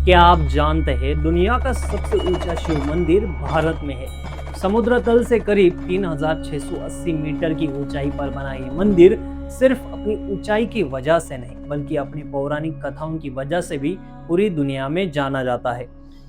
क्या आप जानते हैं दुनिया का सबसे ऊंचा शिव मंदिर भारत में है। समुद्र तल से करीब 3680 मीटर की ऊंचाई पर बना ये मंदिर सिर्फ अपनी ऊंचाई की वजह से नहीं बल्कि अपनी पौराणिक कथाओं की वजह से भी पूरी दुनिया में जाना जाता है।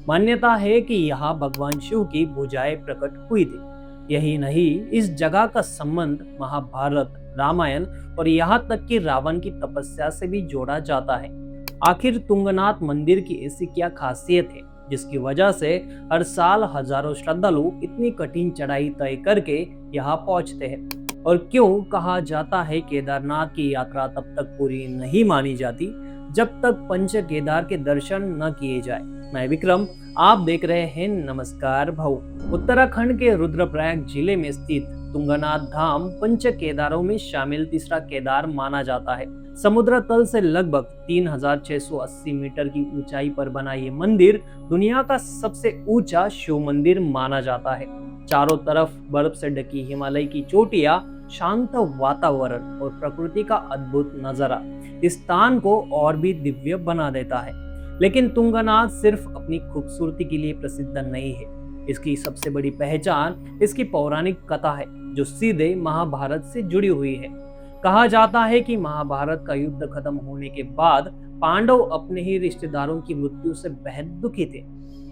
मान्यता है कि यहाँ भगवान शिव की भुजाएं प्रकट हुई थी। यही नहीं, इस जगह का संबंध महाभारत, रामायण और यहाँ तक कि रावण की तपस्या से भी जोड़ा जाता है। आखिर तुंगनाथ मंदिर की ऐसी क्या खासियत है जिसकी वजह से हर साल हजारों श्रद्धालु इतनी कठिन चढ़ाई तय करके यहाँ पहुँचते हैं? और क्यों कहा जाता है केदारनाथ की यात्रा तब तक पूरी नहीं मानी जाती जब तक पंच केदार के दर्शन न किए जाए। मैं विक्रम, आप देख रहे हैं नमस्कार भाऊ। उत्तराखंड के रुद्रप्रयाग जिले में स्थित तुंगनाथ धाम पंच केदारों में शामिल तीसरा केदार माना जाता है। समुद्र तल से लगभग 3680 मीटर की ऊंचाई पर बना ये मंदिर दुनिया का सबसे ऊंचा शिव मंदिर माना जाता है। चारों तरफ बर्फ से ढकी हिमालय की चोटियां, शांत वातावरण और प्रकृति का अद्भुत नजारा इस स्थान को और भी दिव्य बना देता है। लेकिन तुंगनाथ सिर्फ अपनी खूबसूरती के लिए प्रसिद्ध नहीं है। इसकी सबसे बड़ी पहचान इसकी पौराणिक कथा है जो सीधे महाभारत से जुड़ी हुई है। कहा जाता है कि महाभारत का युद्ध खत्म होने के बाद पांडव अपने ही रिश्तेदारों की मृत्यु से बेहद दुखी थे।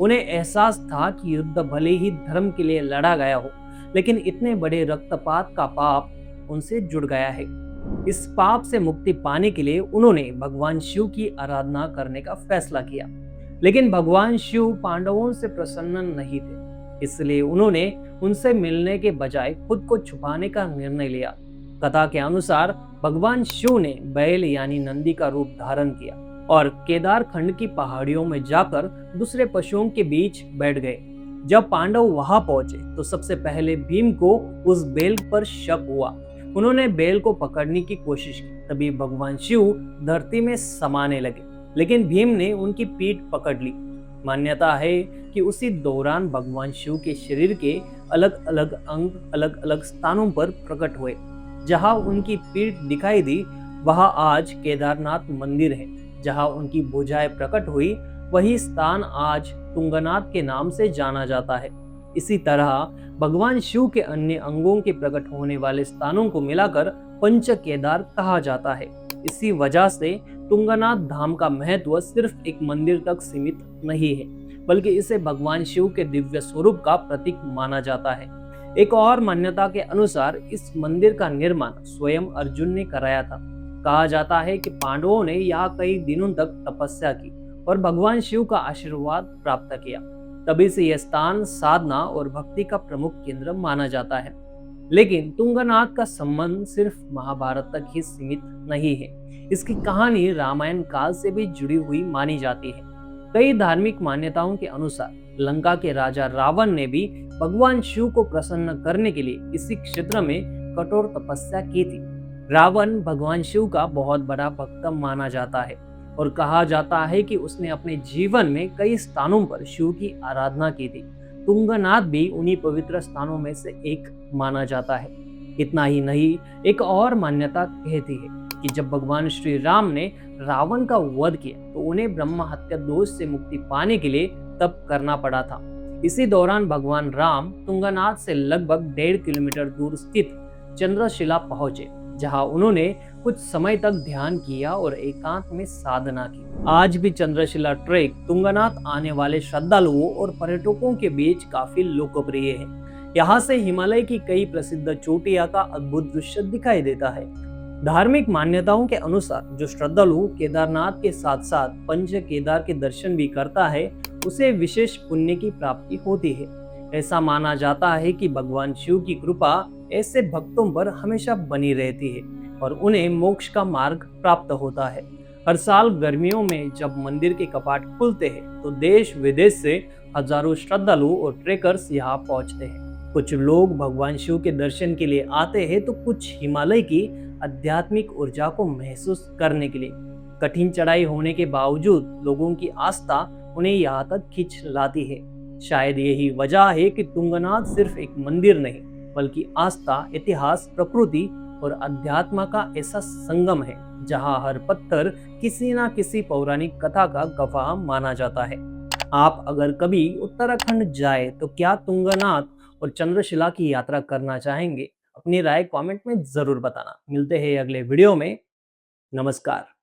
उन्हें एहसास था कि युद्ध भले ही धर्म के लिए लड़ा गया हो, लेकिन इतने बड़े रक्तपात का पाप उनसे जुड़ गया है। इस पाप से मुक्ति पाने के लिए उन्होंने भगवान शिव की आराधना करने का फैसला किया। लेकिन भगवान शिव पांडवों से प्रसन्न नहीं थे, इसलिए उन्होंने उनसे मिलने के बजाय खुद को छुपाने का निर्णय लिया। कथा के अनुसार भगवान शिव ने बैल यानी नंदी का रूप धारण किया और केदार खंड की पहाड़ियों में जाकर दूसरे पशुओं के बीच बैठ गए। जब पांडव वहां पहुंचे तो सबसे पहले भीम को उस बैल पर शक हुआ। उन्होंने बैल को पकड़ने की कोशिश की, तभी भगवान शिव धरती में समाने लगे, लेकिन भीम ने उनकी पीठ पकड़ ली। मान्यता है कि उसी दौरान भगवान शिव के शरीर के अलग अलग अंग अलग अलग स्थानों पर प्रकट हुए। जहां उनकी पीठ दिखाई दी वहां आज केदारनाथ मंदिर है। जहां उनकी भुजाएं प्रकट हुई वही स्थान आज तुंगनाथ के नाम से जाना जाता है। इसी तरह भगवान शिव के अन्य अंगों के प्रकट होने वाले स्थानों को मिलाकर पंच केदार कहा जाता है। इसी वजह से तुंगनाथ धाम का महत्व सिर्फ एक मंदिर तक सीमित नहीं है, बल्कि इसे भगवान शिव के दिव्य स्वरूप का प्रतीक माना जाता है। एक और मान्यता के अनुसार इस मंदिर का निर्माण स्वयं अर्जुन ने कराया था। कहा जाता है कि पांडवों ने यहाँ कई दिनों तक तपस्या की और भगवान शिव का आशीर्वाद प्राप्त किया। तभी से यह स्थान साधना और भक्ति का प्रमुख केंद्र माना जाता है। लेकिन तुंगनाथ का संबंध सिर्फ महाभारत तक ही सीमित नहीं है। इसकी कहानी रामायण काल से भी जुड़ी हुई मानी जाती है। कई धार्मिक मान्यताओं के अनुसार लंका के राजा रावण ने भी भगवान शिव को प्रसन्न करने के लिए इसी क्षेत्र में कठोर तपस्या की थी। रावण भगवान शिव का बहुत बड़ा भक्त माना जाता है और कहा जाता है कि उसने अपने जीवन में कई स्थानों पर शिव की आराधना की थी। तुंगनाथ भी उन्हीं पवित्र स्थानों में से एक माना जाता है। इतना ही नहीं, एक और मान्यता कहती है कि जब भगवान श्री राम ने रावण का वध किया तो उन्हें ब्रह्म हत्या दोष से मुक्ति पाने के लिए तप करना पड़ा था। इसी दौरान भगवान राम तुंगनाथ से लगभग 1.5 किलोमीटर दूर स्थित चंद्रशिला पहुंचे, जहां उन्होंने कुछ समय तक ध्यान किया और एकांत में साधना की। आज भी चंद्रशिला ट्रेक तुंगनाथ आने वाले श्रद्धालुओं और पर्यटकों के बीच काफी लोकप्रिय है। यहाँ से हिमालय की कई प्रसिद्ध चोटियां का अद्भुत दृश्य दिखाई देता है। धार्मिक मान्यताओं के अनुसार जो श्रद्धालु केदारनाथ के साथ साथ पंच केदार के दर्शन भी करता है उसे विशेष पुण्य की प्राप्ति होती है। ऐसा माना जाता है कि भगवान शिव की कृपा ऐसे भक्तों पर हमेशा बनी रहती है और उन्हें मोक्ष का मार्ग प्राप्त होता है। हर साल गर्मियों में जब मंदिर के कपाट खुलते हैं तो देश विदेश से हजारों श्रद्धालु और ट्रेकर्स यहाँ पहुँचते हैं। कुछ लोग भगवान शिव के दर्शन के लिए आते हैं तो कुछ हिमालय की आध्यात्मिक ऊर्जा को महसूस करने के लिए। कठिन चढ़ाई होने के बावजूद लोगों की आस्था उन्हें यहाँ तक खींच लाती है। शायद यही वजह है कि तुंगनाथ सिर्फ एक मंदिर नहीं बल्कि आस्था, इतिहास, प्रकृति और अध्यात्म का ऐसा संगम है जहां हर पत्थर किसी ना किसी पौराणिक कथा का गवाह माना जाता है। आप अगर कभी उत्तराखंड जाए तो क्या तुंगनाथ और चंद्रशिला की यात्रा करना चाहेंगे? अपनी राय कमेंट में जरूर बताना। मिलते हैं अगले वीडियो में। नमस्कार।